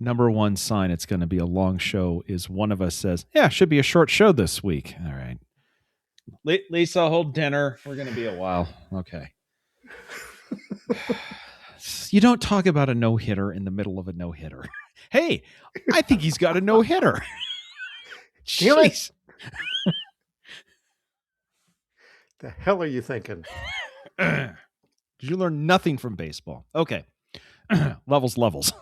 number one sign it's going to be a long show is one of us says, yeah, it should be a short show this week. All right. Lisa, hold dinner. We're going to be a while. Okay. You don't talk about a no-hitter in the middle of a no-hitter. Hey, I think he's got a no-hitter. Jeez. The hell are you thinking? Did you learn nothing from baseball? Okay. Levels. Levels?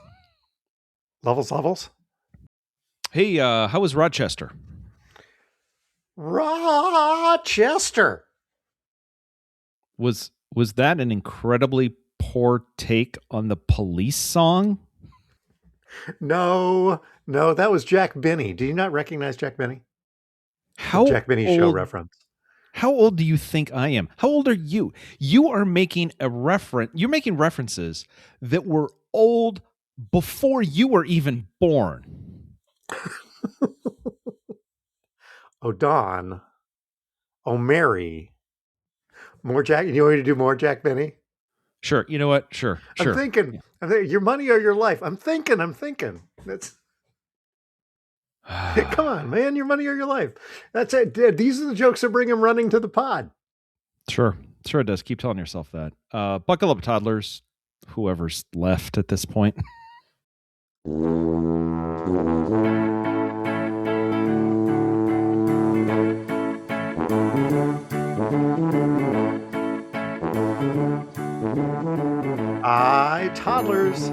Hey, how was Rochester? Rochester. Was that an incredibly poor take on the Police song? No, that was Jack Benny. Do you not recognize Jack Benny? How Jack Benny show reference. How old do you think I am? How old are you? You are making you're making references that were old before you were even born. Oh, Don. Oh, Mary. More Jack. You want me to do more Jack Benny? Sure. You know what? Sure. I'm thinking, your money or your life. I'm thinking. That's come on, man. Your money or your life. That's it. These are the jokes that bring him running to the pod. Sure it does. Keep telling yourself that. Buckle up, toddlers. Whoever's left at this point. Hi, toddlers.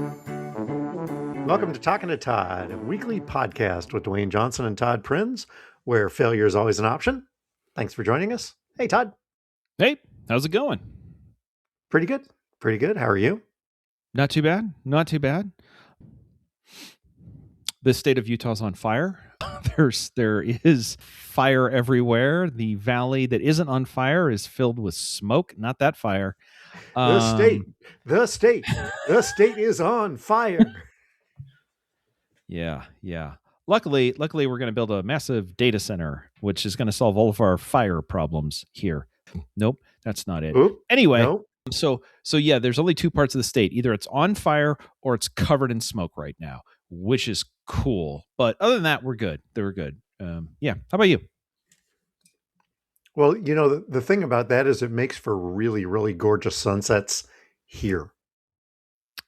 Welcome to Talking to Todd, a weekly podcast with Dwayne Johnson and Todd Prinz, where failure is always an option. Thanks for joining us. Hey, Todd. Hey, how's it going? Pretty good. How are you? Not too bad. The state of Utah's on fire. There is fire everywhere. The valley that isn't on fire is filled with smoke. Not that fire. The state is on fire. Yeah. Luckily, we're going to build a massive data center, which is going to solve all of our fire problems here. Nope, that's not it. Oop, anyway, no. So yeah, there's only two parts of the state. Either it's on fire or it's covered in smoke right now, which is cool. But other than that, we're good. We're good. Yeah. How about you? Well, the thing about that is it makes for really, really gorgeous sunsets here.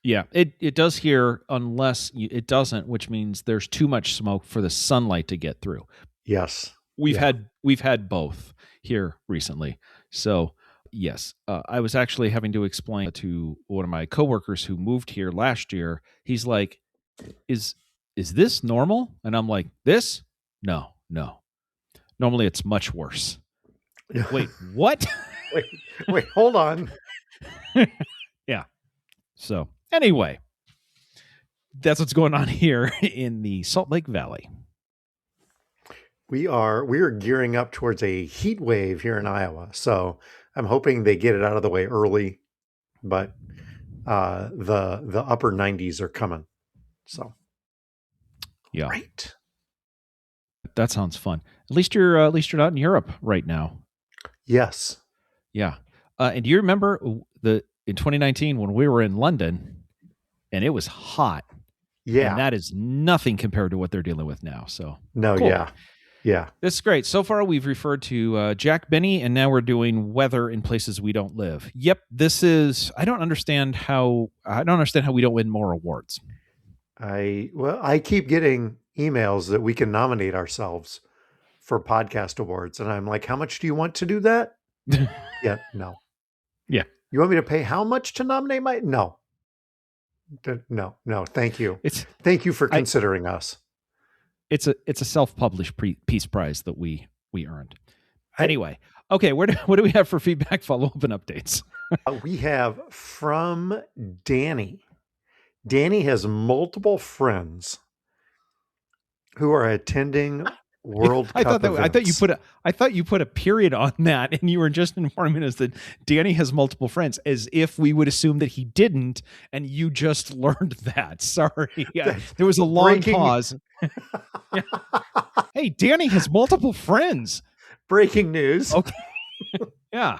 Yeah, it does here, unless it doesn't, which means there's too much smoke for the sunlight to get through. Yes. We've had both here recently. So yes, I was actually having to explain to one of my coworkers who moved here last year. He's like, is this normal? And I'm like, this? No. Normally it's much worse. Wait, what? wait, hold on. Yeah. So anyway, that's what's going on here in the Salt Lake Valley. We are gearing up towards a heat wave here in Iowa. So I'm hoping they get it out of the way early, but the upper 90s are coming. So yeah, right. That sounds fun. At least you're not in Europe right now. Yes. Yeah. And do you remember in 2019 when we were in London and it was hot? Yeah. And that is nothing compared to what they're dealing with now. So no, cool. Yeah. This is great. So far, we've referred to Jack Benny, and now we're doing weather in places we don't live. Yep. I don't understand how we don't win more awards. I keep getting emails that we can nominate ourselves for podcast awards. And I'm like, how much do you want to do that? Yeah, no. Yeah. You want me to pay how much to nominate No. No, thank you. Thank you for considering us. It's a self-published Peace Prize that we earned. Anyway, okay, what do we have for feedback, follow-up, and updates? We have from Danny. Danny has multiple friends who are attending World Cup events. I thought you put a period on that, and you were just informing us that Danny has multiple friends, as if we would assume that he didn't, and you just learned that. Sorry, there was a long pause. Yeah. Hey, Danny has multiple friends. Breaking news. Okay. Yeah.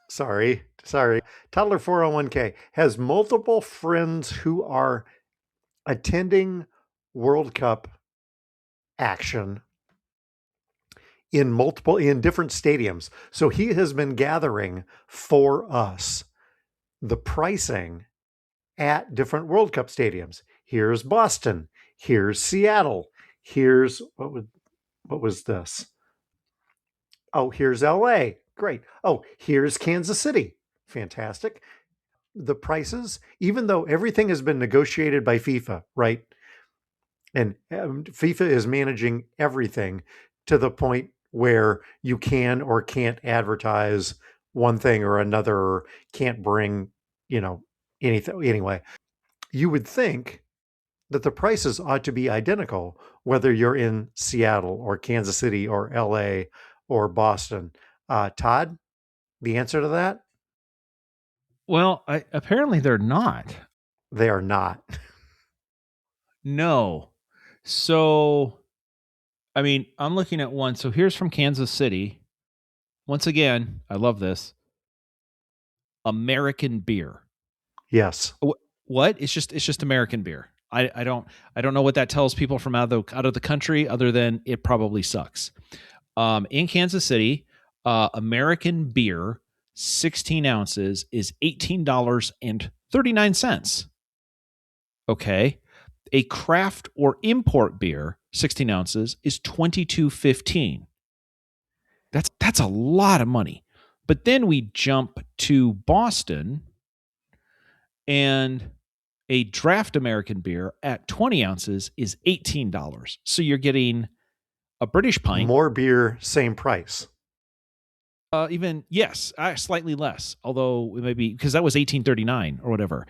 Sorry. Toddler 401k has multiple friends who are attending World Cup action in different stadiums. So he has been gathering for us the pricing at different World Cup stadiums. Here's Boston. Here's Seattle. Here's what was this? Oh, here's LA. Great. Oh, here's Kansas City. Fantastic. The prices, even though everything has been negotiated by FIFA, right? And FIFA is managing everything to the point where you can or can't advertise one thing or another, or can't bring, anything. Anyway, you would think that the prices ought to be identical, whether you're in Seattle or Kansas City or LA or Boston. Todd, the answer to that? Well, apparently they're not. They are not. No. So, I mean, I'm looking at one. So here's from Kansas City. Once again, I love this. American beer. Yes. What? It's just American beer. I don't know what that tells people from out of the country, other than it probably sucks. In Kansas City, American beer, 16 ounces, is $18.39. Okay. A craft or import beer, 16 ounces, is $22.15. That's a lot of money. But then we jump to Boston, and a draft American beer at 20 ounces is $18. So you're getting a British pint. More beer, same price. Yes, slightly less. Although it may be because that was 1839 or whatever.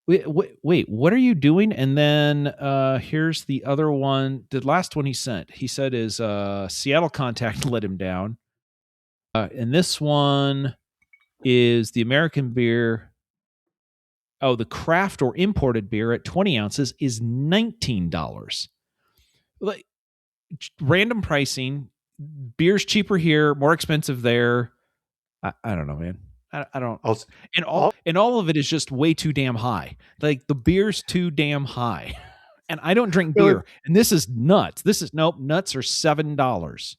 Right. Wait, what are you doing? And then here's the other one. The last one he sent, he said his Seattle contact let him down. And this one is the American beer. Oh, the craft or imported beer at 20 ounces is $19. Like, random pricing. Beer's cheaper here, more expensive there. I don't know, man. I don't. Also, And all of it is just way too damn high. Like, the beer's too damn high. And I don't drink beer. And this is nuts. Nope, nuts are $7.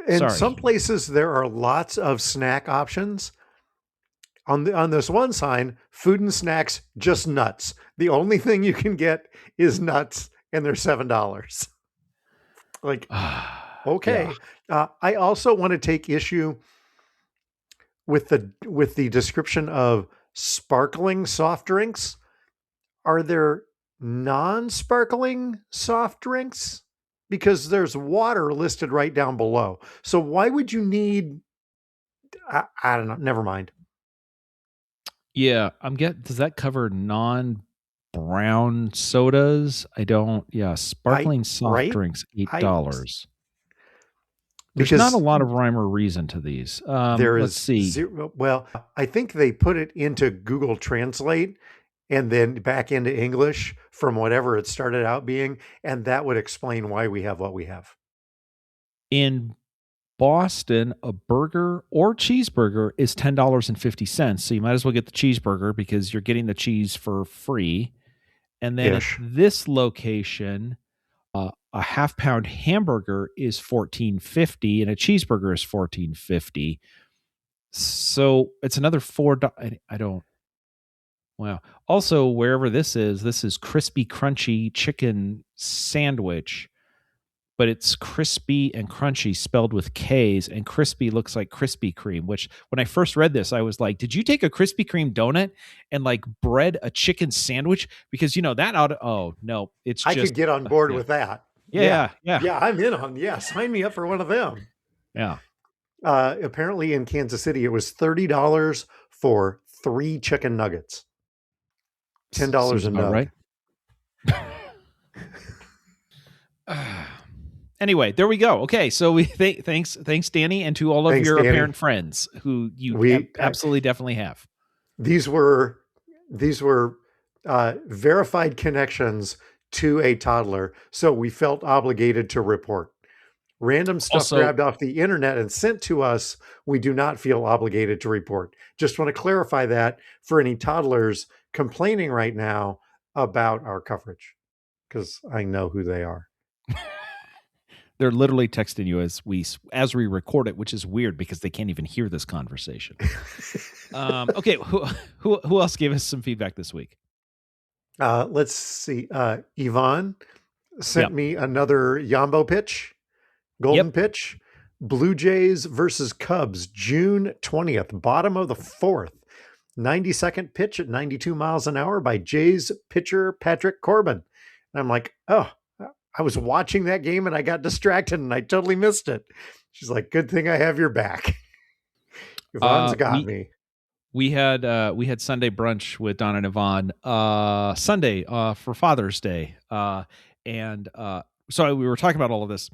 In Sorry. some places, there are lots of snack options. On this one sign, food and snacks, just nuts. The only thing you can get is nuts, and they're $7. Like, okay. Yeah. I also want to take issue with the description of sparkling soft drinks. Are there non-sparkling soft drinks? Because there's water listed right down below. So why would you need? I don't know. Never mind. Yeah, does that cover non-brown sodas? I don't. Yeah, sparkling soft drinks, $8. There's not a lot of rhyme or reason to these. Let's see. Well, I think they put it into Google Translate and then back into English from whatever it started out being, and that would explain why we have what we have. In Boston, a burger or cheeseburger is $10.50. So you might as well get the cheeseburger because you're getting the cheese for free. And then at this location, a half-pound hamburger is $14.50 and a cheeseburger is $14.50. So it's another $4. I don't. Wow. Also, wherever this is crispy, crunchy chicken sandwich, but it's crispy and crunchy spelled with K's, and crispy looks like Krispy Kreme, which when I first read this, I was like, did you take a Krispy Kreme donut and like bread a chicken sandwich? Because that oh no, I could get on board with that. Yeah. I'm in on. Yeah. Sign me up for one of them. Yeah. Apparently in Kansas City, it was $30 for 3 chicken nuggets. $10 a nug. Right. Anyway, there we go. Okay, so we thanks Danny, and to all of your Danny. apparent friends who you absolutely definitely have. These were verified connections to a toddler, so we felt obligated to report. Random stuff grabbed off the internet and sent to us, we do not feel obligated to report. Just want to clarify that for any toddlers complaining right now about our coverage because I know who they are. They're literally texting you as we record it, which is weird because they can't even hear this conversation. Okay, who else gave us some feedback this week? Let's see. Yvonne sent Yep. me another Yambo pitch, golden pitch. Blue Jays versus Cubs, June 20th, bottom of the fourth. 92nd pitch at 92 miles an hour by Jays pitcher Patrick Corbin. And I'm like, oh, I was watching that game and I got distracted and I totally missed it. She's like, good thing I have your back. Yvonne's got me. We had Sunday brunch with Don and Yvonne Sunday for Father's Day. So we were talking about all of this.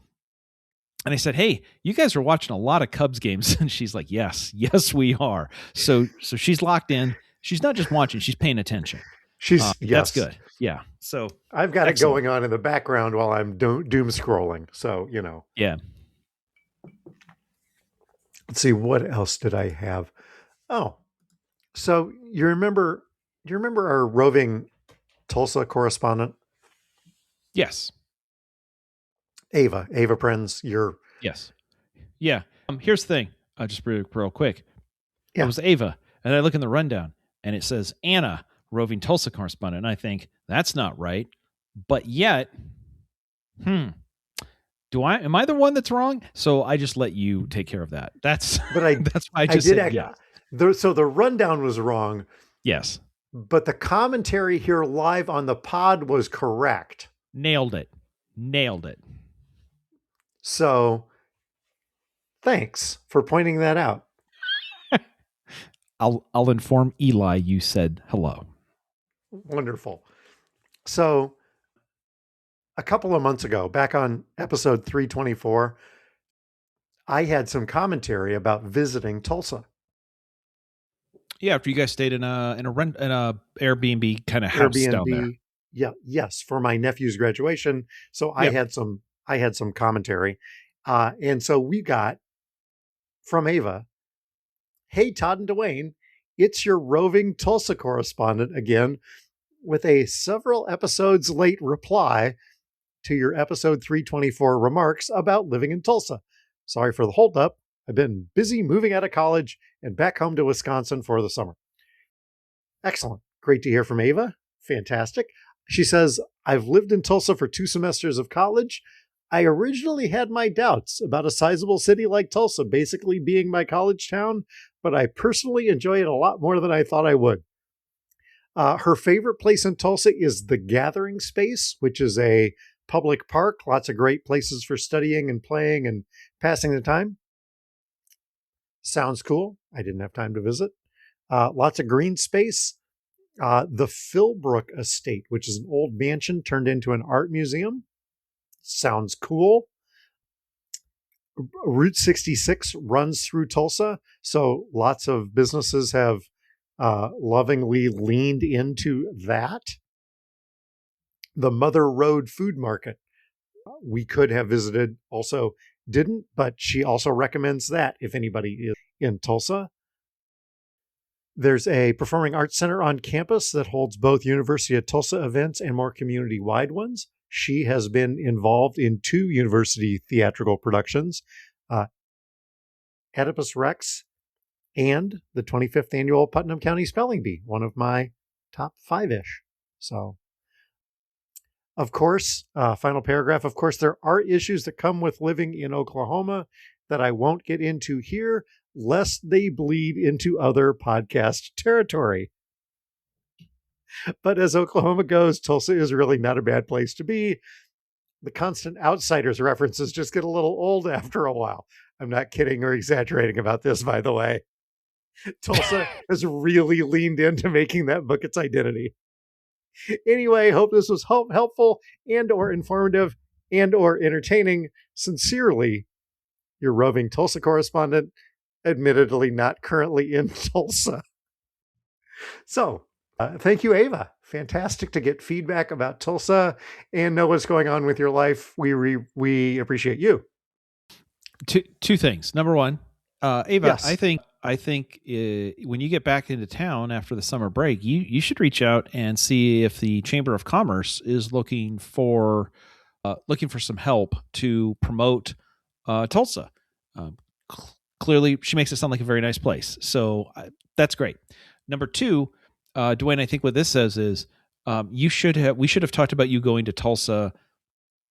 And I said, "Hey, you guys are watching a lot of Cubs games." And she's like, yes, we are. So she's locked in. She's not just watching, she's paying attention. Yes. That's good. Yeah. So I've got it going on in the background while I'm doom scrolling. So, Yeah. Let's see, what else did I have? Oh, so you remember our roving Tulsa correspondent? Yes. Ava Prenz, Yes. Yeah. Here's the thing. Just real quick. Yeah. It was Ava. And I look in the rundown and it says Anna, roving Tulsa correspondent. And I think that's not right. But yet, am I the one that's wrong? So I just let you take care of that. That's why I just said yeah. So the rundown was wrong. Yes. But the commentary here live on the pod was correct. Nailed it. So thanks for pointing that out. I'll inform Eli you said hello. Wonderful. So a couple of months ago, back on episode 324, I had some commentary about visiting Tulsa. Yeah, after you guys stayed in a Airbnb kind of house down there. Yeah, yes, for my nephew's graduation. So I had some commentary. And so we got from Ava, "Hey, Todd and Dwayne, it's your roving Tulsa correspondent again with a several episodes late reply to your episode 324 remarks about living in Tulsa. Sorry for the holdup. I've been busy moving out of college and back home to Wisconsin for the summer." Excellent. Great to hear from Ava. Fantastic. She says, "I've lived in Tulsa for 2 semesters of college. I originally had my doubts about a sizable city like Tulsa basically being my college town, but I personally enjoy it a lot more than I thought I would." Her favorite place in Tulsa is the Gathering Space, which is a public park. Lots of great places for studying and playing and passing the time. Sounds cool. I didn't have time to visit. Lots of green space. The Philbrook Estate, which is an old mansion turned into an art museum. Sounds cool. Route 66 runs through Tulsa, so lots of businesses have lovingly leaned into that. The Mother Road Food Market, we could have visited, also didn't, but she also recommends that if anybody is in Tulsa. There's a performing arts center on campus that holds both University of Tulsa events and more community-wide ones. She has been involved in 2 university theatrical productions, Oedipus Rex and the 25th annual Putnam County Spelling Bee, one of my top 5-ish. So, of course, final paragraph, of course, there are issues that come with living in Oklahoma that I won't get into here, lest they bleed into other podcast territory. But as Oklahoma goes, Tulsa is really not a bad place to be. The constant outsiders references just get a little old after a while. I'm not kidding or exaggerating about this, by the way. Tulsa has really leaned into making that book its identity. Anyway, hope this was helpful and or informative and or entertaining. Sincerely, your roving Tulsa correspondent, admittedly not currently in Tulsa. So, thank you, Ava. Fantastic to get feedback about Tulsa and know what's going on with your life. We appreciate you. Two things. Number one, Ava, yes. I think I think when you get back into town after the summer break, you should reach out and see if the Chamber of Commerce is looking for some help to promote Tulsa. Clearly, she makes it sound like a very nice place, so that's great. Number two, Dwayne, I think what this says is we should have talked about you going to Tulsa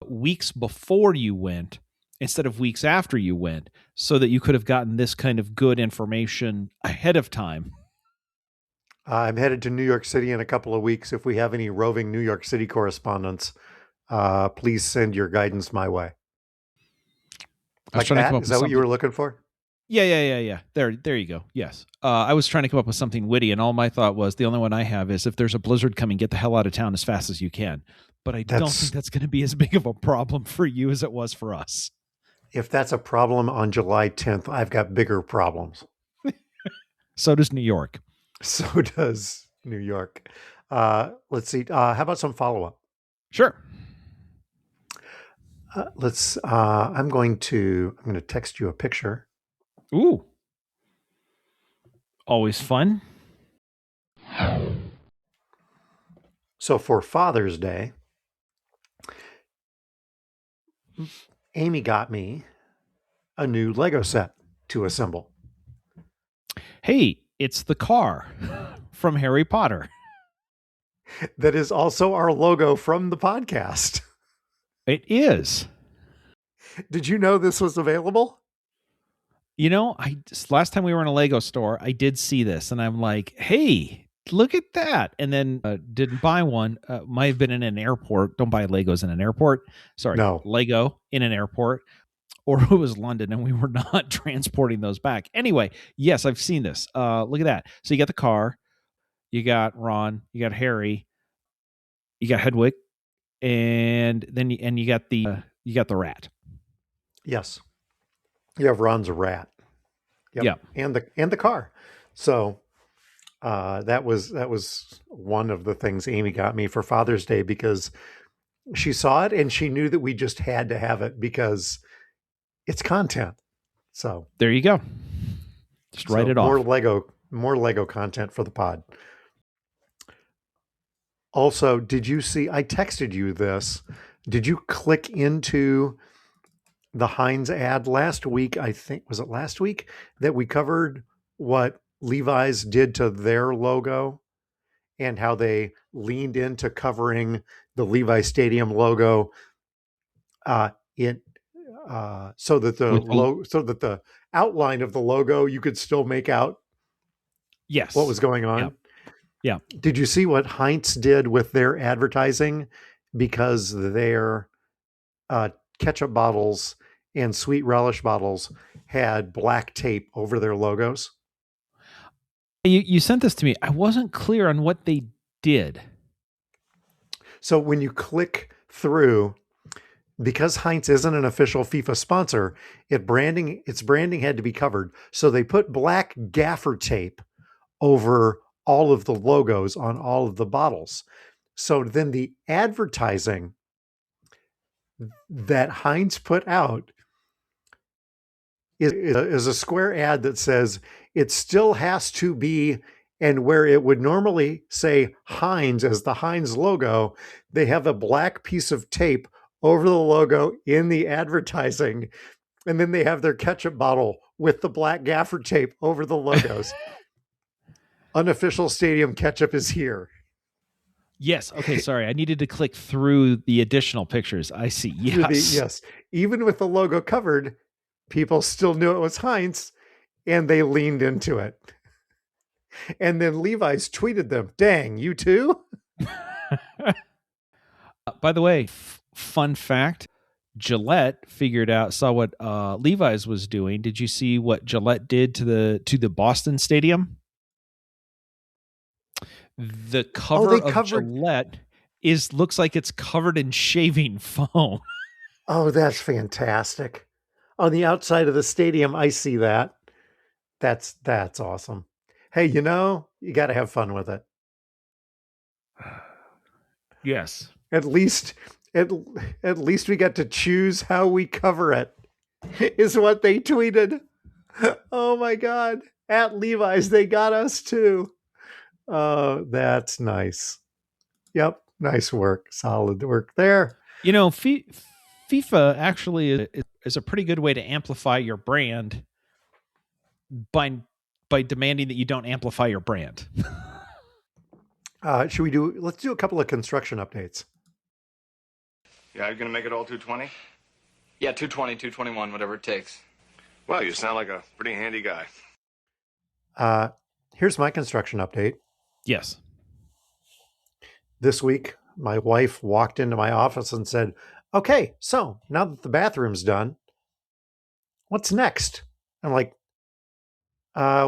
weeks before you went instead of weeks after you went, so that you could have gotten this kind of good information ahead of time. I'm headed to New York City in a couple of weeks. If we have any roving New York City correspondents, please send your guidance my way. Like that? Is that what you were looking for? Yeah. There you go. Yes. I was trying to come up with something witty, and all my thought was the only one I have is if there's a blizzard coming, get the hell out of town as fast as you can. But I don't think that's going to be as big of a problem for you as it was for us. If that's a problem on July 10th, I've got bigger problems. So does New York. So does New York. Let's see. How about some follow-up? Sure. I'm going to text you a picture. Ooh. Always fun. So for Father's Day, Amy got me a new Lego set to assemble. Hey, it's the car from Harry Potter. That is also our logo from the podcast. It is. Did you know this was available? You know, last time we were in a Lego store, I did see this, and I'm like, hey, look at that. And then didn't buy one. Might have been in an airport. Don't buy Legos in an airport. Sorry. No. Lego in an airport. Or it was London, and we were not transporting those back. Anyway, yes, I've seen this. Look at that. So you got the car. You got Ron. You got Harry. You got Hedwig. And then you got the rat. Yes. You have Ron's rat. Yep. Yeah. And the car. So that was one of the things Amy got me for Father's Day, because she saw it and she knew that we just had to have it because it's content. So there you go. Just write it off. More Lego content for the pod. Also, did you see, I texted you this. Did you click into the Heinz ad last week? I think, was it last week that we covered what Levi's did to their logo and how they leaned into covering the Levi Stadium logo so that the outline of the logo, you could still make out what was going on. Yeah. Did you see what Heinz did with their advertising? Because their ketchup bottles and sweet relish bottles had black tape over their logos. You sent this to me. I wasn't clear on what they did. So when you click through, because Heinz isn't an official FIFA sponsor, its branding had to be covered. So they put black gaffer tape over all of the logos on all of the bottles. So then the advertising that Heinz put out is a square ad that says it still has to be, and where it would normally say Heinz as the Heinz logo, they have a black piece of tape over the logo in the advertising. And then they have their ketchup bottle with the black gaffer tape over the logos. Unofficial stadium ketchup is here. Yes. Okay. Sorry. I needed to click through the additional pictures. I see. Yes. Yes. Even with the logo covered, people still knew it was Heinz and they leaned into it. And then Levi's tweeted them, dang, you too? By the way, fun fact, Gillette saw what Levi's was doing. Did you see what Gillette did to the Boston Stadium? The cover of Gillette looks like it's covered in shaving foam. Oh, that's fantastic. On the outside of the stadium, I see that. That's awesome. Hey, you got to have fun with it. Yes. At least we got to choose how we cover it, is what they tweeted. Oh my God. At Levi's, they got us too. That's nice. Yep, nice work. Solid work there. You know, FIFA actually is a pretty good way to amplify your brand by demanding that you don't amplify your brand. Should we let's do a couple of construction updates. Yeah, you're gonna make it all 220? Yeah, 220, 221, whatever it takes. Well, you sound like a pretty handy guy. Here's my construction update. Yes. This week, my wife walked into my office and said, "Okay, so now that the bathroom's done, what's next?" I'm like,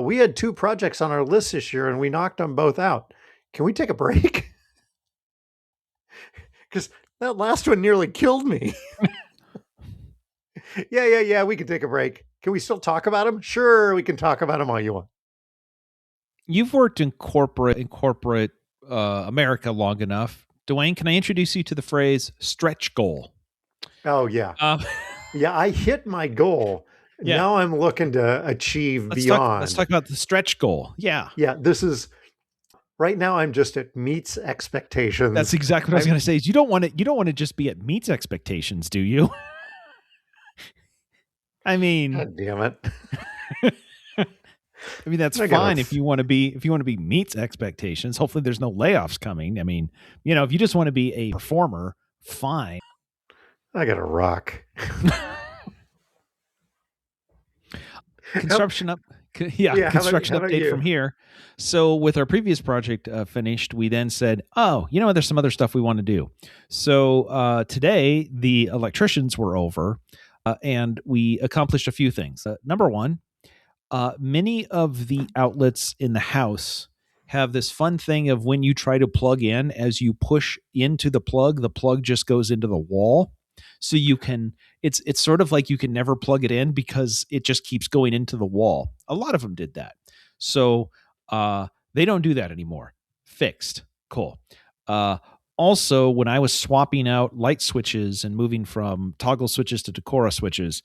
we had 2 projects on our list this year and we knocked them both out. Can we take a break? Because that last one nearly killed me. Yeah, we can take a break. Can we still talk about them? Sure, we can talk about them all you want. You've worked in corporate America long enough. Dwayne, can I introduce you to the phrase stretch goal? Oh, yeah. Yeah, I hit my goal. Yeah. Now I'm looking to achieve beyond. Let's talk about the stretch goal. Yeah. Yeah, this is... Right now, I'm just at meets expectations. That's exactly what I was going to say. Is you don't want to just be at meets expectations, do you? I mean, God damn it. I mean, that's fine if you want to be meets expectations. Hopefully there's no layoffs coming. I mean, if you just want to be a performer, fine. I got to rock. Construction update from here. So with our previous project finished, we then said, there's some other stuff we want to do. So today the electricians were over and we accomplished a few things. Number one, many of the outlets in the house have this fun thing of when you try to plug in, as you push into the plug just goes into the wall. So you can, it's sort of like you can never plug it in because it just keeps going into the wall. A lot of them did that. So they don't do that anymore. Fixed. Cool. Also, when I was swapping out light switches and moving from toggle switches to Decora switches,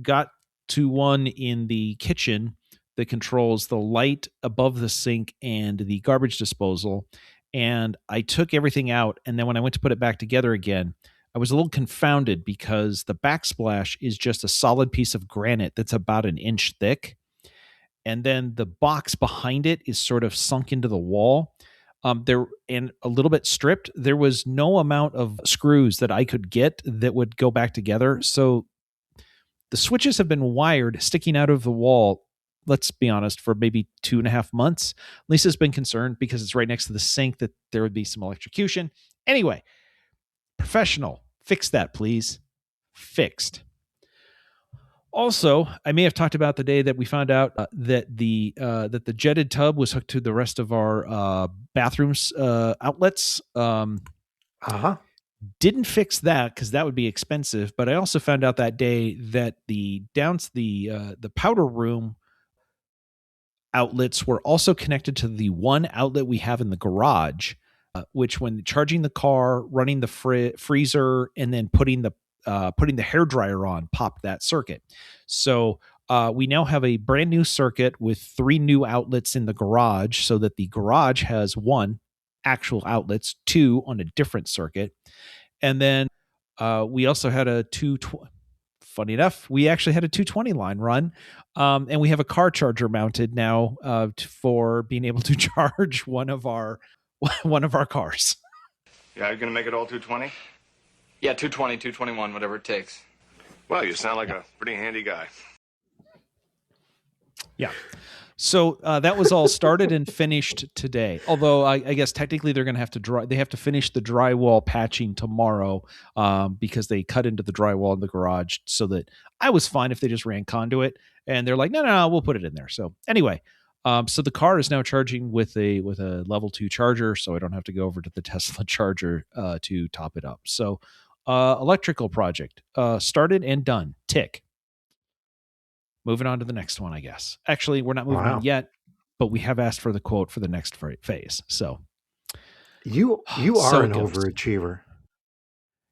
got to one in the kitchen that controls the light above the sink and the garbage disposal. And I took everything out. And then when I went to put it back together again, I was a little confounded because the backsplash is just a solid piece of granite that's about an inch thick. And then the box behind it is sort of sunk into the wall. There and a little bit stripped. There was no amount of screws that I could get that would go back together. So the switches have been wired sticking out of the wall, let's be honest, for maybe 2.5 months. Lisa's been concerned because it's right next to the sink that there would be some electrocution. Anyway, professional, fix that, please. Fixed. Also, I may have talked about the day that we found out that the jetted tub was hooked to the rest of our bathrooms outlets. Didn't fix that because that would be expensive. But I also found out that day that the powder room outlets were also connected to the one outlet we have in the garage, which when charging the car, running the freezer, and then putting the hairdryer on, popped that circuit. So we now have a brand new circuit with 3 new outlets in the garage, so that the garage has 1 actual outlets, 2 on a different circuit. And then we also had a 220. Funny enough, we actually had a 220 line run, and we have a car charger mounted now for being able to charge one of our cars. Yeah, you're gonna make it all 220? Yeah, 220, 221, whatever it takes. Well, you sound like a pretty handy guy. Yeah. So that was all started and finished today. Although I guess technically they're going to have to they have to finish the drywall patching tomorrow because they cut into the drywall in the garage. So that I was fine if they just ran conduit, and they're like, no, we'll put it in there. So anyway, so the car is now charging with a level 2 charger, so I don't have to go over to the Tesla charger to top it up. So electrical project started and done. Tick. Moving on to the next one, I guess. Actually, we're not moving on yet, but we have asked for the quote for the next phase. So you are an overachiever.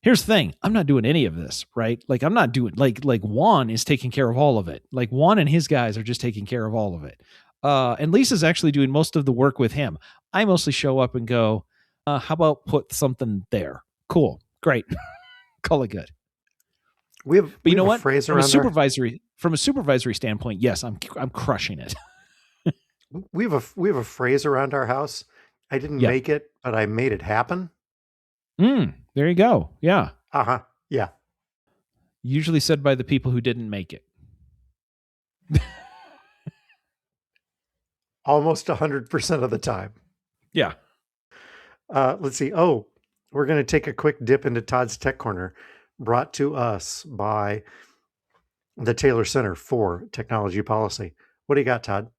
Here's the thing. I'm not doing any of this, right? Like I'm not doing like Juan is taking care of all of it. Like Juan and his guys are just taking care of all of it. And Lisa's actually doing most of the work with him. I mostly show up and go, how about put something there? Cool. Great. Call it good. We have, But you know a what? phrase From a around our, supervisory standpoint, yes, I'm crushing it. we have a phrase around our house. I didn't Yeah. make it, but I made it happen. There you go. Yeah. Uh-huh. Yeah. Usually said by the people who didn't make it. Almost 100% of the time. Yeah. Let's see. Oh, we're going to take a quick dip into Todd's Tech Corner, brought to us by the Taylor Center for Technology Policy. What do you got, Todd?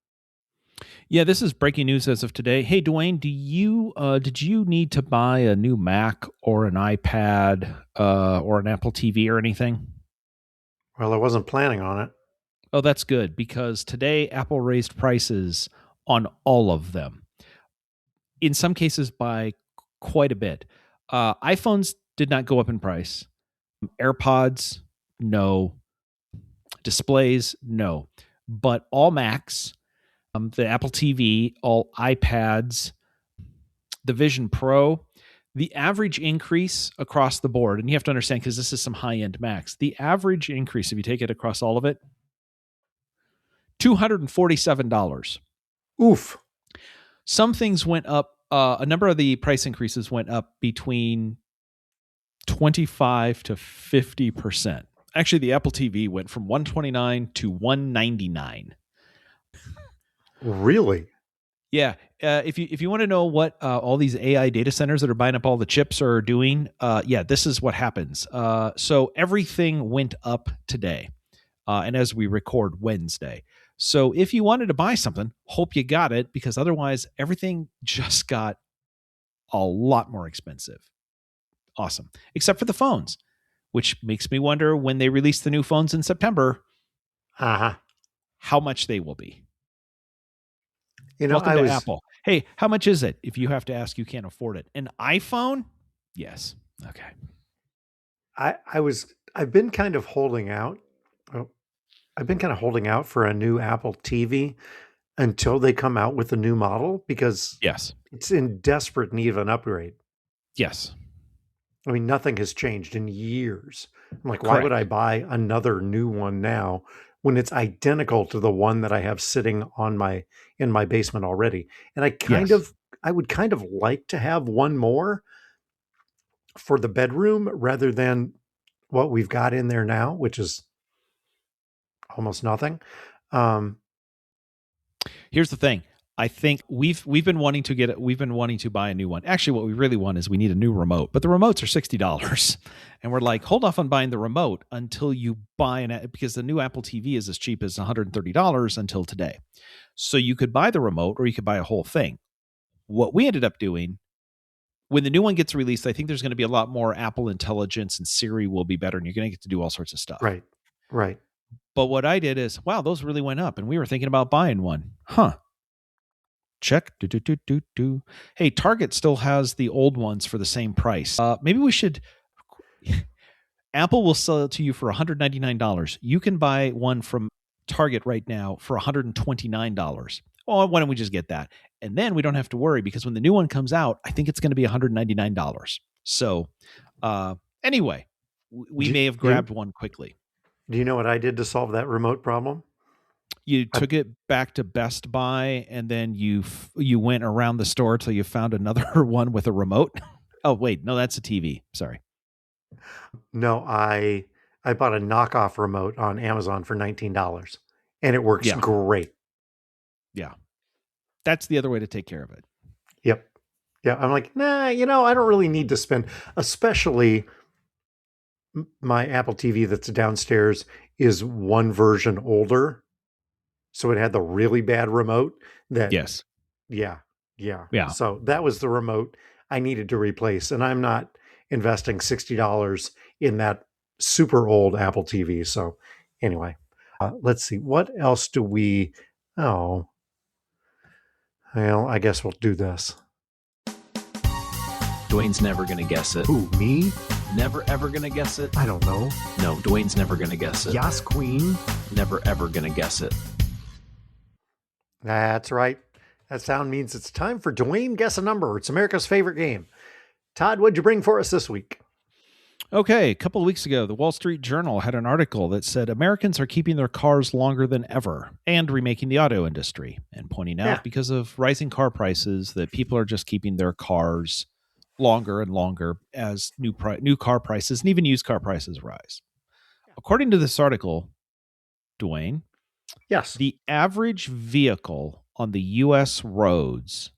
Yeah, this is breaking news as of today. Hey, Dwayne, did you need to buy a new Mac or an iPad or an Apple TV or anything? Well, I wasn't planning on it. Oh, that's good, because today Apple raised prices on all of them. In some cases by quite a bit. iPhones did not go up in price. AirPods, no. Displays, no. But all Macs, the Apple TV, all iPads, the Vision Pro, the average increase across the board, and you have to understand because this is some high-end Macs, the average increase, if you take it across all of it, $247. Oof. Some things went up. A number of the price increases went up between 25 to 50%. Actually, the Apple TV went from $129 to $199. Really? Yeah. If you want to know what all these AI data centers that are buying up all the chips are doing, this is what happens. So everything went up today, and as we record Wednesday. So if you wanted to buy something, hope you got it, because otherwise everything just got a lot more expensive. Awesome. Except for the phones, which makes me wonder when they release the new phones in September, how much they will be. Welcome to Apple. Hey, how much is it? If you have to ask, you can't afford it. An iPhone? Yes. Okay. I've been kind of holding out. I've been kind of holding out for a new Apple TV until they come out with a new model, because yes, it's in desperate need of an upgrade. Yes. I mean, nothing has changed in years. I'm like, Correct. Why would I buy another new one now when it's identical to the one that I have sitting in my basement already? And I would kind of like to have one more for the bedroom rather than what we've got in there now, which is almost nothing. Here's the thing. I think we've been wanting to buy a new one. Actually, what we really want is we need a new remote, but the remotes are $60. And we're like, hold off on buying the remote until you buy because the new Apple TV is as cheap as $130 until today. So you could buy the remote or you could buy a whole thing. What we ended up doing, when the new one gets released, I think there's going to be a lot more Apple Intelligence, and Siri will be better, and you're going to get to do all sorts of stuff. Right. But what I did is, wow, those really went up, and we were thinking about buying one. Huh. Check. Hey, Target still has the old ones for the same price. Maybe we should. Apple will sell it to you for $199. You can buy one from Target right now for $129. Well, why don't we just get that? And then we don't have to worry, because when the new one comes out, I think it's going to be $199. So anyway, we may have grabbed one quickly. Do you know what I did to solve that remote problem? You took it back to Best Buy, and then you went around the store till you found another one with a remote. Oh, wait. No, that's a TV. Sorry. No, I bought a knockoff remote on Amazon for $19, and it works great. Yeah. That's the other way to take care of it. Yep. Yeah. I'm like, nah, I don't really need to spend, especially my Apple TV that's downstairs is one version older. So it had the really bad remote that. Yes. Yeah. Yeah. So that was the remote I needed to replace. And I'm not investing $60 in that super old Apple TV. So anyway, let's see. What else do we... Oh, well, I guess we'll do this. Dwayne's never going to guess it. Who, me? Never ever going to guess it. I don't know. No, Dwayne's never going to guess it. Yas Queen? Never ever going to guess it. That's right. That sound means it's time for Dwayne Guess a Number. It's America's favorite game. Todd, what'd you bring for us this week? Okay, a couple of weeks ago, the Wall Street Journal had an article that said Americans are keeping their cars longer than ever and remaking the auto industry, and pointing out Yeah. because of rising car prices that people are just keeping their cars longer and longer as new car prices and even used car prices rise. According to this article, Dwayne, Yes. the average vehicle on the U.S. roads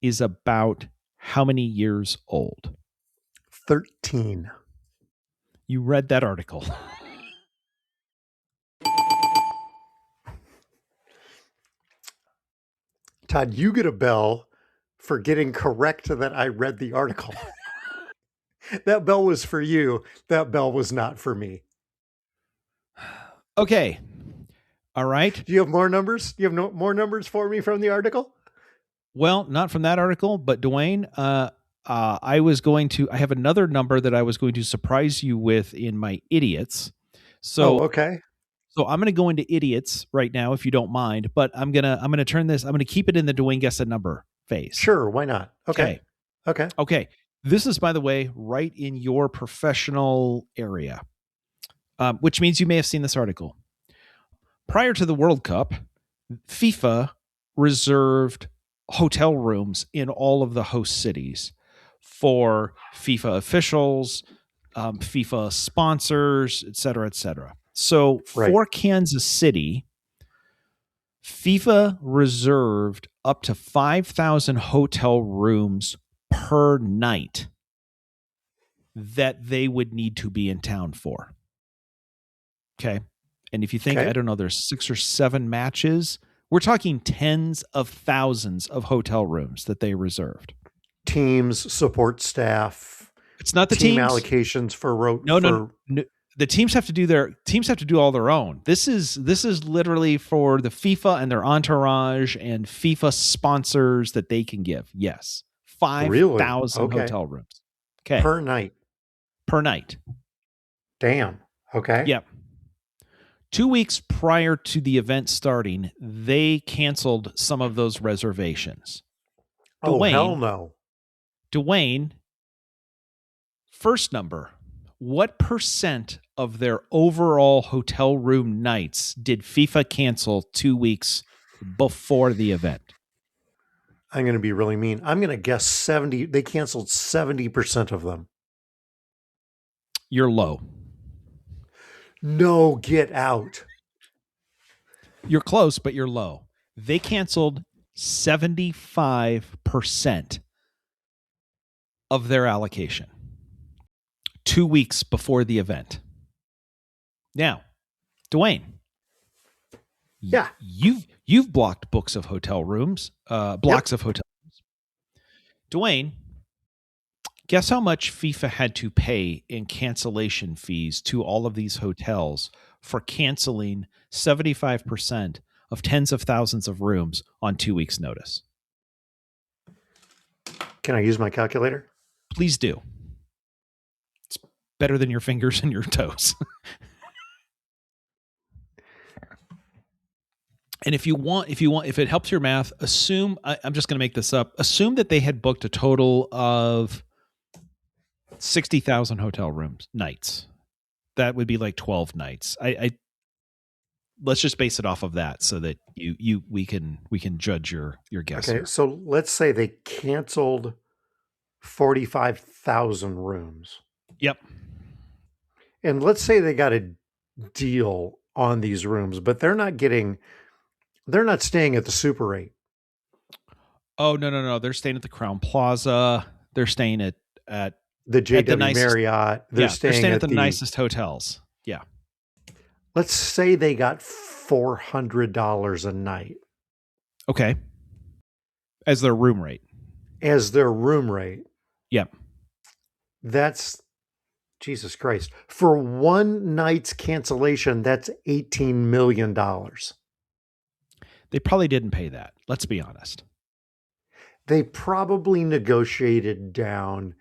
is about how many years old? 13. You read that article. Todd, you get a bell for getting correct that I read the article. That bell was for you. That bell was not for me. Okay. All right. Do you have more numbers? Do you have more numbers for me from the article? Well, not from that article, but Dwayne, I have another number that I was going to surprise you with in my idiots. So, okay. So I'm going to go into idiots right now, if you don't mind, but I'm going to turn this, I'm going to keep it in the Dwayne Guess a Number phase. Sure. Why not? Okay. This is, by the way, right in your professional area, which means you may have seen this article. Prior to the World Cup, FIFA reserved hotel rooms in all of the host cities for FIFA officials, FIFA sponsors, et cetera, et cetera. So for Kansas City, FIFA reserved up to 5,000 hotel rooms per night that they would need to be in town for. Okay. And if you think, I don't know, there's 6 or 7 matches, we're talking tens of thousands of hotel rooms that they reserved. Teams, support staff. It's not the team teams. Allocations for No. The teams have to do all their own. This is literally for the FIFA and their entourage and FIFA sponsors that they can give. Yes. 5,000 hotel rooms. Okay. Per night. Damn. Okay. Yep. 2 weeks prior to the event starting, they canceled some of those reservations. Dwayne, hell no. Dwayne, first number, what percent of their overall hotel room nights did FIFA cancel 2 weeks before the event? I'm going to be really mean. I'm going to guess 70. They canceled 70% of them. You're low. No, get out. You're close, but you're low. They canceled 75% of their allocation 2 weeks before the event. Now, Dwayne. Yeah. You've blocked blocks of hotel rooms. Dwayne, guess how much FIFA had to pay in cancellation fees to all of these hotels for canceling 75% of tens of thousands of rooms on 2 weeks' notice? Can I use my calculator? Please do. It's better than your fingers and your toes. And if it helps your math, assume, I'm just going to make this up, assume that they had booked a total of 60,000 hotel rooms nights. That would be like 12 nights. Let's just base it off of that so that we can judge your guess. Okay, here. So let's say they canceled 45,000 rooms. Yep. And let's say they got a deal on these rooms, but they're not staying at the Super 8. Oh, no. They're staying at the Crown Plaza. They're staying at the JW Marriott. They're staying at the nicest hotels. Yeah. Let's say they got $400 a night. Okay. As their room rate. Yep. That's, Jesus Christ. For one night's cancellation, that's $18 million. They probably didn't pay that. Let's be honest. They probably negotiated down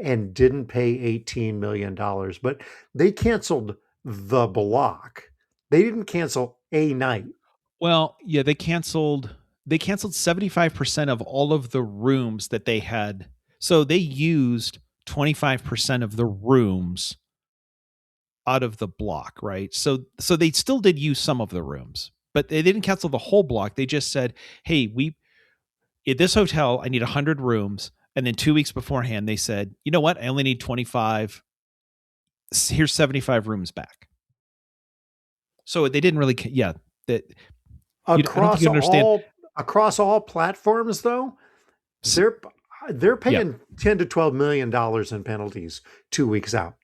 and didn't pay $18 million, but they canceled the block. They didn't cancel a night. Well, yeah, they canceled they canceled 75% of all of the rooms that they had. So they used 25% of the rooms out of the block, right? So they still did use some of the rooms, but they didn't cancel the whole block. They just said, hey, at this hotel, I need 100 rooms. And then 2 weeks beforehand, they said, you know what? I only need 25. Here's 75 rooms back. So they didn't really, that I don't think you understand. Across all platforms, though, they're paying $10 to $12 million in penalties 2 weeks out.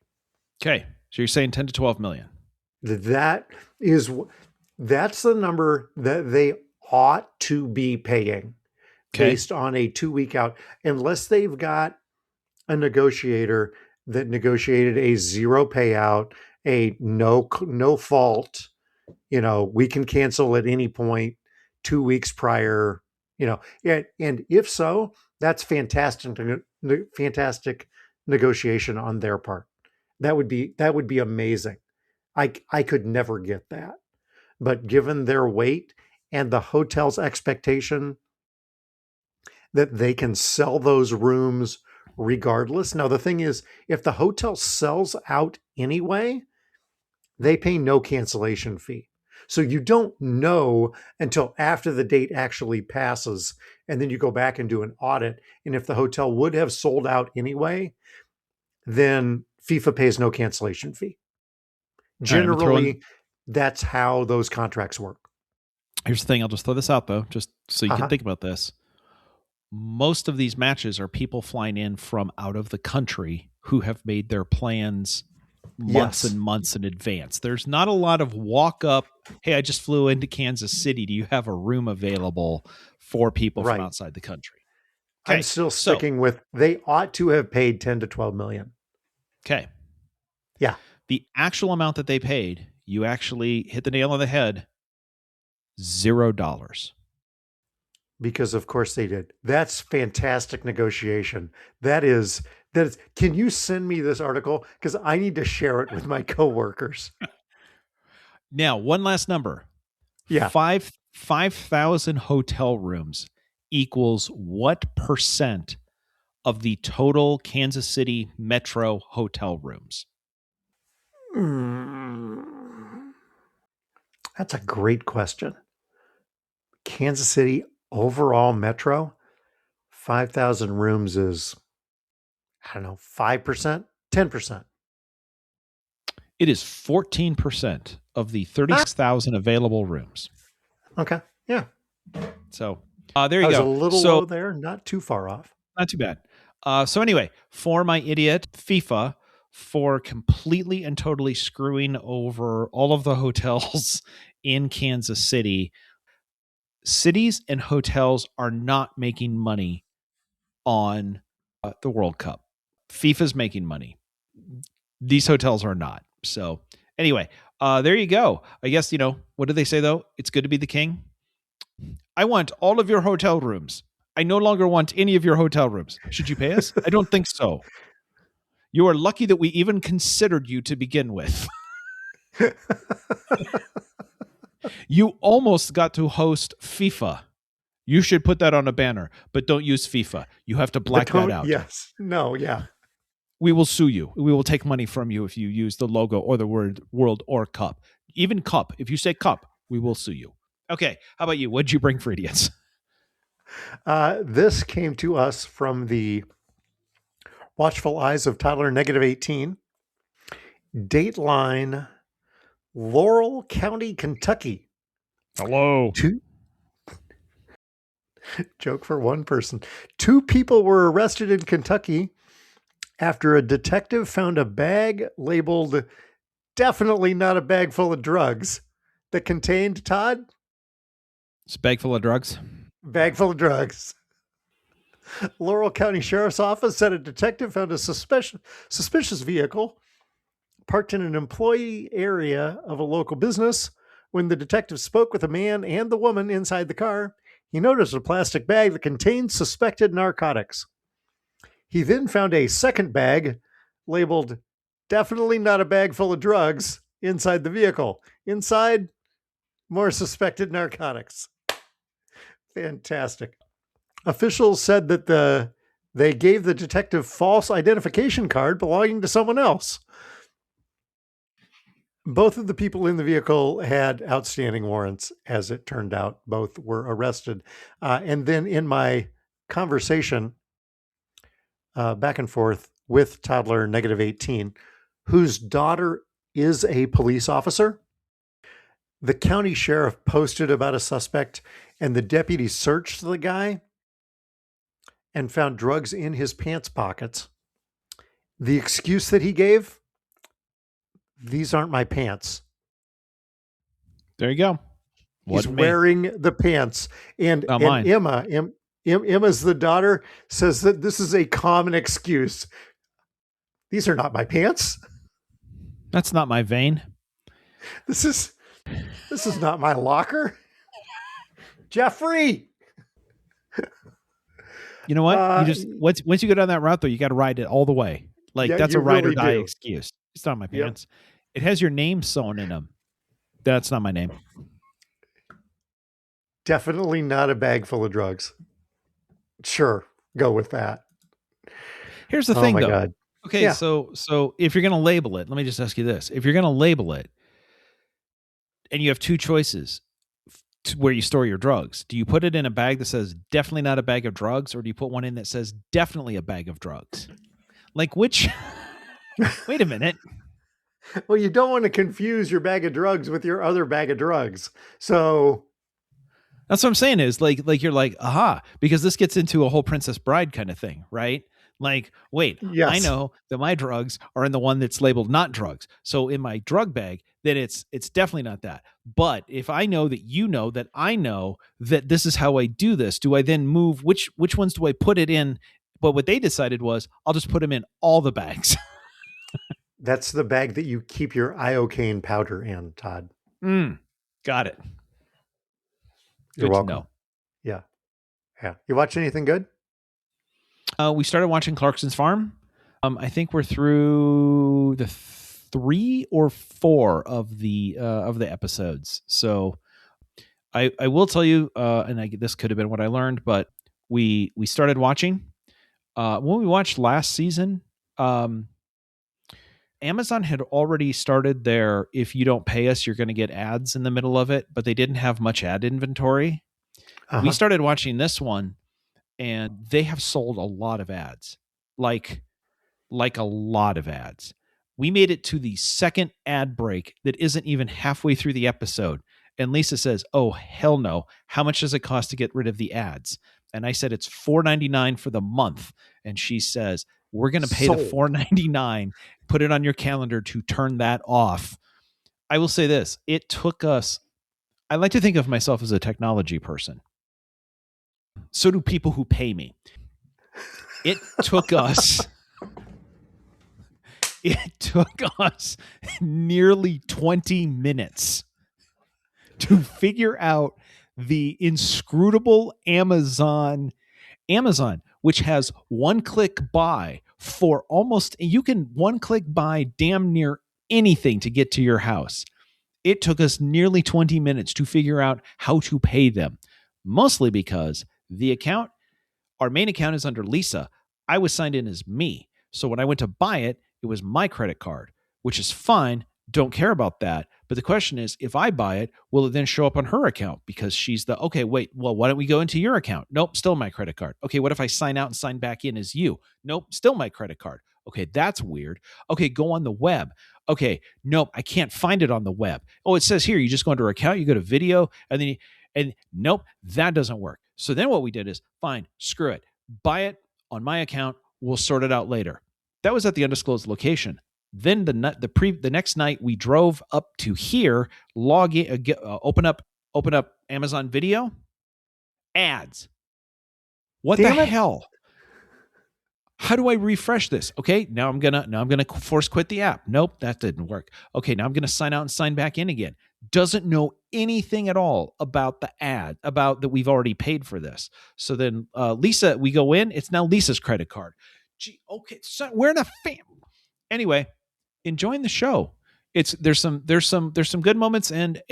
Okay, so you're saying 10 to 12 million. That's the number that they ought to be paying based on a 2 week out, unless they've got a negotiator that negotiated a zero payout, a no fault. We can cancel at any point 2 weeks prior. And if so, that's fantastic negotiation on their part. That would be amazing. I could never get that. But given their weight and the hotel's expectation that they can sell those rooms regardless. Now, the thing is, if the hotel sells out anyway, they pay no cancellation fee. So you don't know until after the date actually passes, and then you go back and do an audit. And if the hotel would have sold out anyway, then FIFA pays no cancellation fee. Generally, that's how those contracts work. Here's the thing. I'll just throw this out, though, just so you can think about this. Most of these matches are people flying in from out of the country who have made their plans months and months in advance. There's not a lot of walk up, hey, I just flew into Kansas City. Do you have a room available for people from outside the country? Okay, I'm still sticking with they ought to have paid 10 to 12 million. Okay. Yeah. The actual amount that they paid, you actually hit the nail on the head. $0. Because of course they did. That's fantastic negotiation. That is. Can you send me this article? Because I need to share it with my coworkers. Now, one last number. Yeah. 5,000 hotel rooms equals what percent of the total Kansas City metro hotel rooms? That's a great question. Kansas City overall metro, 5,000 rooms is, 5%, 10%. It is 14% of the 30,000 available rooms. Okay. Yeah. So there you go. I was a little low there, not too far off. Not too bad. So anyway, for my idiot, FIFA, for completely and totally screwing over all of the hotels in Kansas City, cities and hotels are not making money on the World Cup. FIFA's making money. These hotels are not. So anyway, there you go. I guess, what do they say though? It's good to be the king. I want all of your hotel rooms. I no longer want any of your hotel rooms. Should you pay us? I don't think so. You are lucky that we even considered you to begin with. You almost got to host FIFA. You should put that on a banner, but don't use FIFA. You have to black that out. Yes. No, yeah. We will sue you. We will take money from you if you use the logo or the word world or cup. Even cup. If you say cup, we will sue you. Okay. How about you? What'd you bring for idiots? This came to us from the watchful eyes of Tyler -18. Dateline, Laurel County, Kentucky. Hello. Joke for one person. 2 people were arrested in Kentucky after a detective found a bag labeled definitely not a bag full of drugs that contained, Todd? It's a bag full of drugs. Bag full of drugs. Laurel County Sheriff's Office said a detective found a suspicious vehicle parked in an employee area of a local business. When the detective spoke with a man and the woman inside the car, he noticed a plastic bag that contained suspected narcotics. He then found a second bag labeled definitely not a bag full of drugs inside the vehicle. Inside, more suspected narcotics. Fantastic. Officials said that they gave the detective false identification card belonging to someone else. Both of the people in the vehicle had outstanding warrants, as it turned out. Both were arrested. And then in my conversation back and forth with toddler -18, whose daughter is a police officer, the county sheriff posted about a suspect, and the deputy searched the guy and found drugs in his pants pockets. The excuse that he gave: these aren't my pants. There you go. He's wearing the pants. And mine. Emma's the daughter, says that this is a common excuse. These are not my pants. That's not my vein. This is not my locker. Jeffrey. You know what? You just once you go down that route, though, you got to ride it all the way. Like, Yeah, that's you a ride or really die do. excuse. It's not my Yep. pants. It has your name sewn in them. That's not my name. Definitely not a bag full of drugs. Sure, go with that. Here's the Oh thing, my though. God. Okay, Yeah. so if you're going to label it, let me just ask you this: if you're going to label it, and you have two choices where you store your drugs, do you put it in a bag that says definitely not a bag of drugs, or do you put one in that says definitely a bag of drugs? Like, which? Wait a minute. Well, you don't want to confuse your bag of drugs with your other bag of drugs. So That's what I'm saying is like you're like, aha, because this gets into a whole Princess Bride kind of thing, right? Like, wait, Yes. I know that my drugs are in the one that's labeled not drugs. So in my drug bag, then it's definitely not that. But if I know that you know that I know that this is how I do this, do I then move which ones do I put it in? But what they decided was I'll just put them in all the bags. that's the bag that you keep your iocane powder in, Todd. Got it. You're Good welcome. to know. Yeah. You watch anything good? We started watching Clarkson's Farm. I think we're through the 3 or 4 of the episodes. So I will tell you, and this could have been what I learned, but we started watching when we watched last season. Amazon had already started their "if you don't pay us, you're going to get ads" in the middle of it, but they didn't have much ad inventory. We started watching this one, and they have sold a lot of ads, like a lot of ads. We made it to the second ad break that isn't even halfway through the episode, and Lisa says, "Oh, hell no. How much does it cost to get rid of the ads?" And I said, "It's $4.99 for the month." And she says, "We're going to pay the Sold. $4.99. Put it on your calendar to turn that off." I will say this. It took us, I like to think of myself as a technology person. So do people who pay me. It took us nearly 20 minutes to figure out the inscrutable Amazon, which has one-click buy for almost, you can one-click buy damn near anything to get to your house. It took us nearly 20 minutes to figure out how to pay them, mostly because our main account is under Lisa. I was signed in as me. So when I went to buy it, it was my credit card, which is fine. Don't care about that. But the question is, if I buy it, will it then show up on her account? Because she's okay, wait, well, why don't we go into your account? Nope, still my credit card. Okay, what if I sign out and sign back in as you? Nope, still my credit card. Okay, that's weird. Okay, go on the web. Okay, nope, I can't find it on the web. Oh, it says here, you just go into her account, you go to video, and nope, that doesn't work. So then what we did is, fine, screw it. Buy it on my account. We'll sort it out later. That was at the undisclosed location. Then the next night we drove up to here, log in, open up Amazon Video, ads. What Damn the it. hell? How do I refresh this? Okay, now I'm gonna force quit the app. Nope, that didn't work. Okay, now I'm gonna sign out and sign back in again. Doesn't know anything at all about the ad, about that we've already paid for this. So then Lisa, we go in. It's now Lisa's credit card. Gee, okay, so we're in a family. Anyway, enjoying the show. there's some good moments and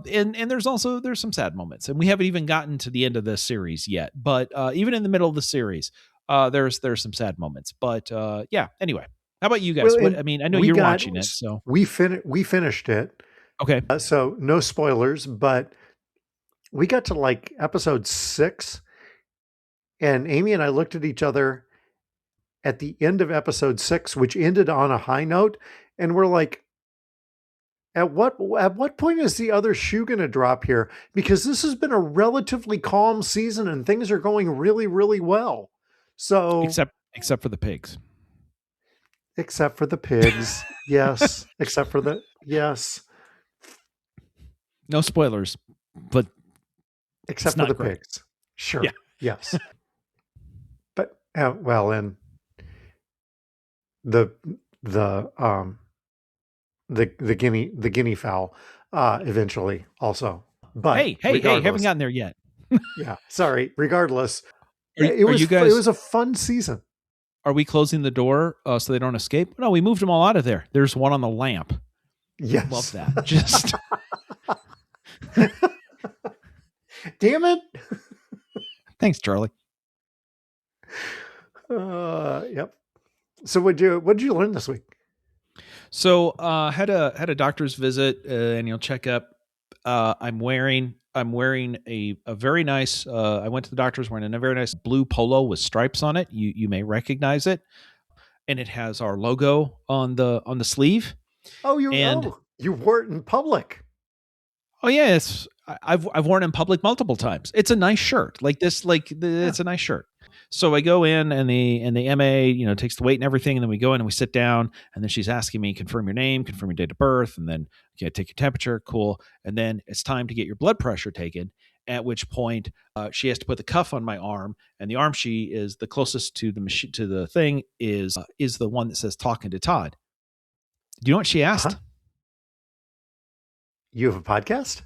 there's some sad moments, and we haven't even gotten to the end of the series yet. But even in the middle of the series, there's some sad moments. But yeah. Anyway, how about you guys? Well, What and I mean, I know we you're got watching it, so we finished it. okay. So no spoilers, but we got to like episode 6, and Amy and I looked at each other at the end of episode 6, which ended on a high note, and we're like, at what point is the other shoe going to drop here? Because this has been a relatively calm season and things are going really, really well. So Except for the pigs. Except for the pigs. Yes. Except for yes. No spoilers, but Except for the great. pigs. Sure. Yeah. Yes. But well, and the guinea fowl eventually also. But hey, haven't gotten there yet. Yeah. Sorry. Regardless, Are it you guys? was a fun season. Are we closing the door so they don't escape? No, we moved them all out of there. There's one on the lamp. Yes. Love that. Just damn it. thanks, Charlie. Yep. So what'd you learn this week? So had a doctor's visit, annual checkup. I'm wearing a very nice. I went to the doctor's wearing a very nice blue polo with stripes on it. You may recognize it, and it has our logo on the sleeve. Oh, you wore it in public. Oh yeah, I've worn it in public multiple times. It's a nice shirt, like this, it's a nice shirt. So I go in and the MA, takes the weight and everything. And then we go in and we sit down, and then she's asking me, confirm your name, confirm your date of birth. And then take your temperature. Cool. And then it's time to get your blood pressure taken, at which point she has to put the cuff on my arm, and the arm she is the closest to the machine, to the thing is the one that says talking to Todd. Do you know what she asked? Uh-huh. You have a podcast?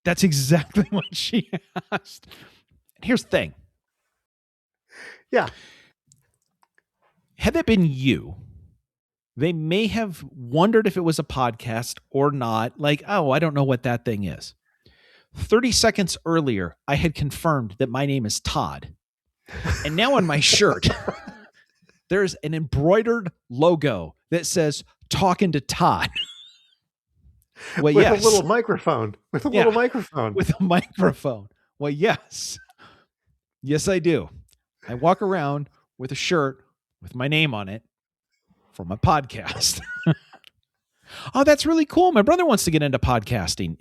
That's exactly what she asked. And here's the thing. Yeah. Had that been you, they may have wondered if it was a podcast or not. Like, oh, I don't know what that thing is. 30 seconds earlier, I had confirmed that my name is Todd. And now on my shirt, there's an embroidered logo that says talking to Todd. Well, with yes. a little microphone. With a little microphone. With a microphone. Well, yes. Yes, I do. I walk around with a shirt with my name on it for my podcast. Oh, that's really cool. My brother wants to get into podcasting,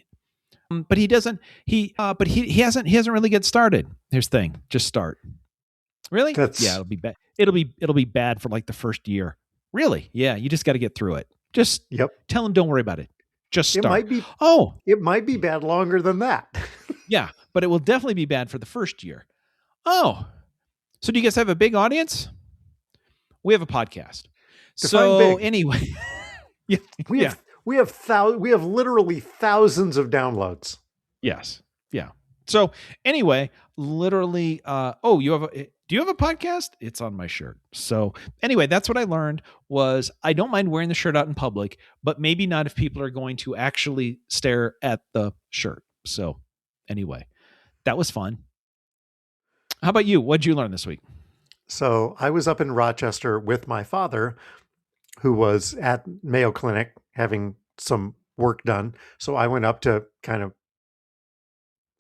but he doesn't. He hasn't really get started. Here's the thing: just start. Really? Yeah, it'll be bad. It'll be bad for like the first year. Really? Yeah, you just got to get through it. Just tell him, don't worry about it. Just start. It might be bad longer than that. Yeah, but it will definitely be bad for the first year. Oh. So do you guys have a big audience? We have a podcast. So anyway, we have literally thousands of downloads. Yes. Yeah. So anyway, literally, do you have a podcast? It's on my shirt. So anyway, that's what I learned was I don't mind wearing the shirt out in public, but maybe not if people are going to actually stare at the shirt. So anyway, that was fun. How about you? What'd you learn this week? So I was up in Rochester with my father, who was at Mayo Clinic having some work done. So I went up to kind of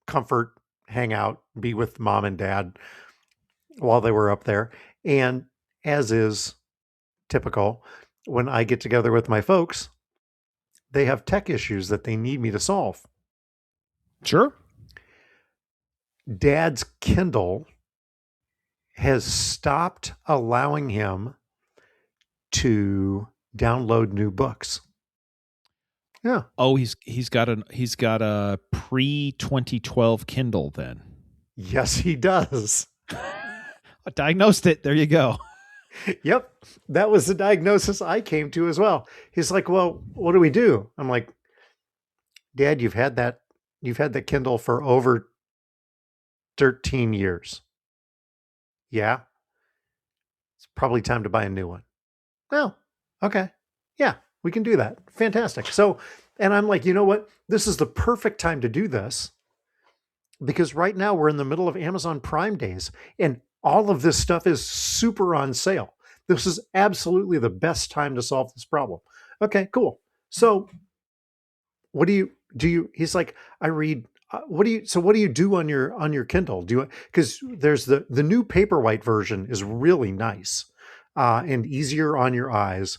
comfort, hang out, be with mom and dad while they were up there. And as is typical, when I get together with my folks, they have tech issues that they need me to solve. Sure. Dad's Kindle has stopped allowing him to download new books. Yeah. Oh, he's got a pre-2012 Kindle then. Yes, he does. I diagnosed it. There you go. Yep. That was the diagnosis I came to as well. He's like, "Well, what do we do?" I'm like, "Dad, you've had that Kindle for over 13 years. Yeah. It's probably time to buy a new one." "Oh, okay. Yeah, We can do that. Fantastic. So, and I'm like, you know what? This is the perfect time to do this because right now we're in the middle of Amazon Prime days and all of this stuff is super on sale. This is absolutely the best time to solve this problem. Okay, cool. So what do you, he's like, I read, what do you do on your Kindle? Do you, because there's the new Paperwhite version is really nice and easier on your eyes.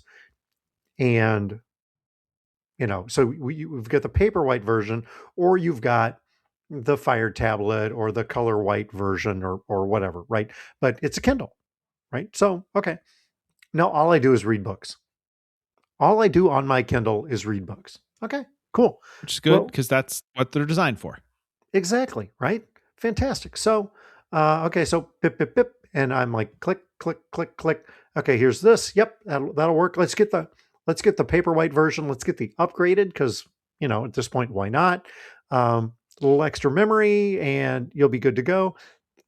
And, so we've got the Paperwhite version, or you've got the Fire tablet or the color white version or whatever, right? But it's a Kindle, right? So, okay. Now all I do is read books. All I do on my Kindle is read books. Okay, cool. Which is good because that's what they're designed for. Exactly, right? Fantastic. So, okay, so pip, pip, pip. And I'm like, click, click, click, click. Okay, here's this. Yep, that'll work. Let's get the Paperwhite version. Let's get the upgraded because, at this point, why not? A little extra memory and you'll be good to go.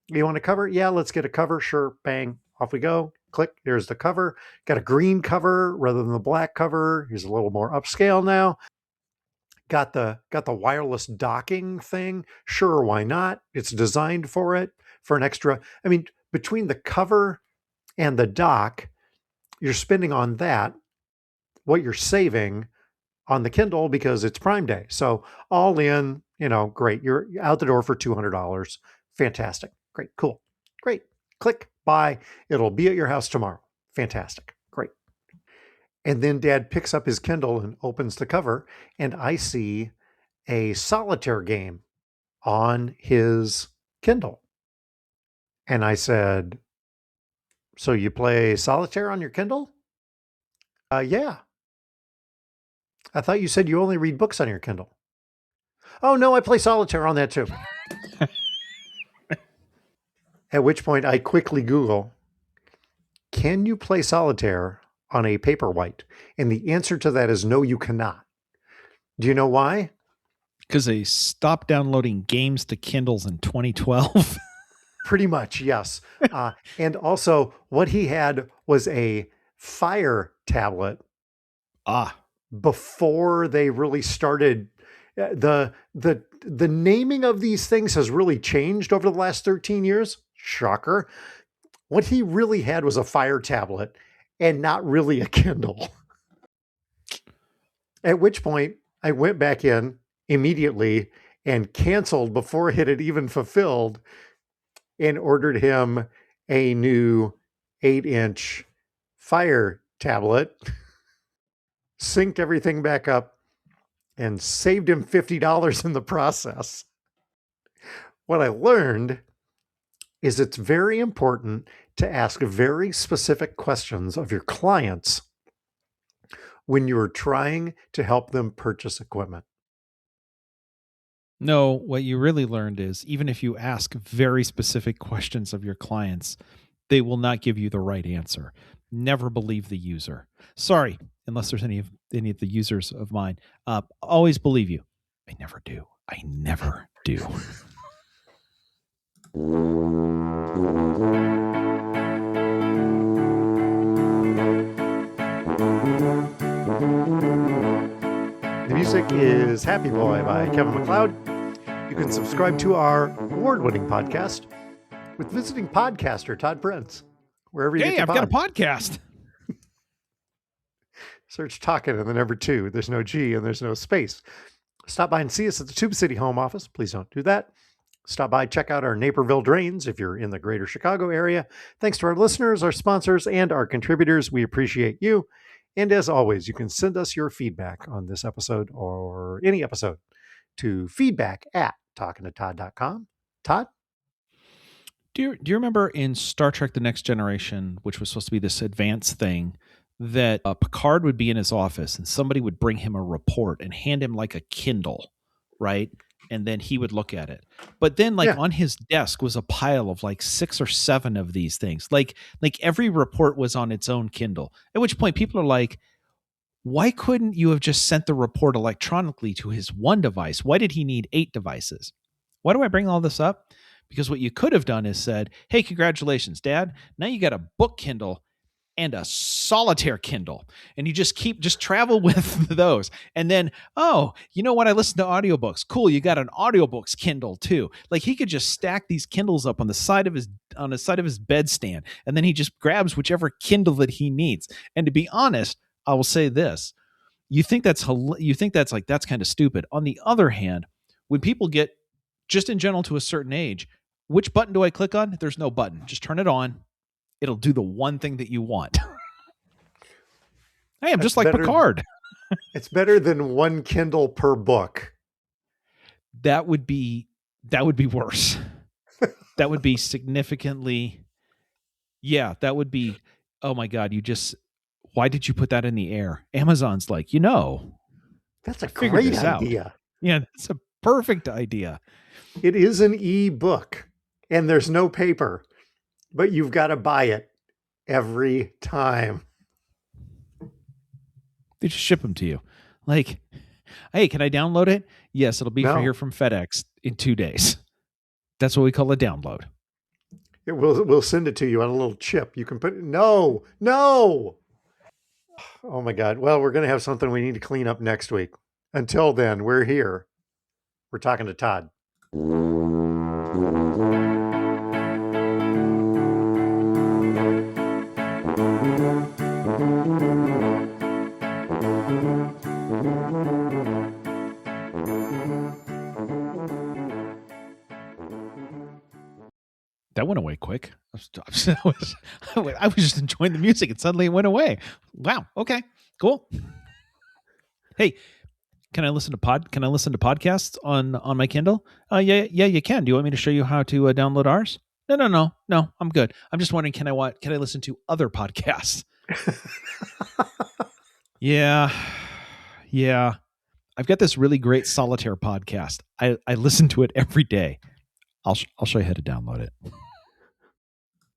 You want a cover? Yeah, let's get a cover. Sure. Bang. Off we go. Click. Here's the cover. Got a green cover rather than the black cover. Here's a little more upscale now. Got the wireless docking thing. Sure, why not? It's designed for it for an extra. I mean, between the cover and the dock, you're spending on that what you're saving on the Kindle because it's Prime Day. So all in, great. You're out the door for $200. Fantastic. Great. Cool. Great. Click. Buy. It'll be at your house tomorrow. Fantastic. Great. And then Dad picks up his Kindle and opens the cover, and I see a solitaire game on his Kindle. And I said, so you play solitaire on your Kindle? Yeah. I thought you said you only read books on your Kindle. Oh, no, I play solitaire on that too. At which point I quickly Google, can you play solitaire on a Paperwhite? And the answer to that is no, you cannot. Do you know why? Because they stopped downloading games to Kindles in 2012. Pretty much, yes. And also what he had was a Fire tablet. Before they really started, the naming of these things has really changed over the last 13 years. Shocker. What he really had was a Fire tablet and not really a Kindle. At which point I went back in immediately and canceled before it had even fulfilled and ordered him a new 8-inch Fire tablet, synced everything back up, and saved him $50 in the process. What I learned is it's very important to ask very specific questions of your clients when you're trying to help them purchase equipment. No, what you really learned is even if you ask very specific questions of your clients, they will not give you the right answer. Never believe the user. Sorry, unless there's any of the users of mine. Always believe you. I never do. I never do. The music is Happy Boy by Kevin MacLeod. You can subscribe to our award-winning podcast with visiting podcaster Todd Prince, wherever you get your I've got a podcast. Search Talkin' and the number 2. There's no G and there's no space. Stop by and see us at the Tube City home office. Please don't do that. Stop by, check out our Naperville drains if you're in the greater Chicago area. Thanks to our listeners, our sponsors, and our contributors. We appreciate you. And as always, you can send us your feedback on this episode or any episode to feedback@talkingtotodd.com. Todd? Do you remember in Star Trek The Next Generation, which was supposed to be this advanced thing, that Picard would be in his office and somebody would bring him a report and hand him like a Kindle, right? And then he would look at it. But then on his desk was a pile of like 6 or 7 of these things. Like every report was on its own Kindle. At which point people are like, why couldn't you have just sent the report electronically to his one device? Why did he need 8 devices? Why do I bring all this up? Because what you could have done is said, hey, congratulations, Dad. Now you got a book Kindle and a solitaire Kindle, and you just travel with those. And then, oh, you know what? I listen to audiobooks. Cool. You got an audiobooks Kindle too. Like he could just stack these Kindles up on the side of his bedstand, and then he just grabs whichever Kindle that he needs. And to be honest, I will say this: you think that's that's kind of stupid. On the other hand, when people get just in general to a certain age, which button do I click on? There's no button. Just turn it on. It'll do the one thing that you want. Hey, I'm just like Picard. It's better than one Kindle per book. That would be worse. That would be significantly. Yeah, that would be. Oh my God! Why did you put that in the air? Amazon's like, that's a figured great this out. idea. Yeah, that's a perfect idea. It is an e-book, and there's no paper, but you've got to buy it every time. They just ship them to you. Like, hey, can I download it? Yes, it'll be here from FedEx in 2 days. That's what we call a download. We'll send it to you on a little chip. You can put it. No. Oh my God. Well, we're going to have something we need to clean up next week. Until then, we're here. We're talking to Todd. That went away quick. I was just enjoying the music and suddenly it went away. Wow. Okay, cool. Hey, can I listen to podcasts on my Kindle? Yeah, you can. Do you want me to show you how to download ours? No. I'm good. I'm just wondering, can I listen to other podcasts? Yeah. I've got this really great solitaire podcast. I listen to it every day. I'll show you how to download it.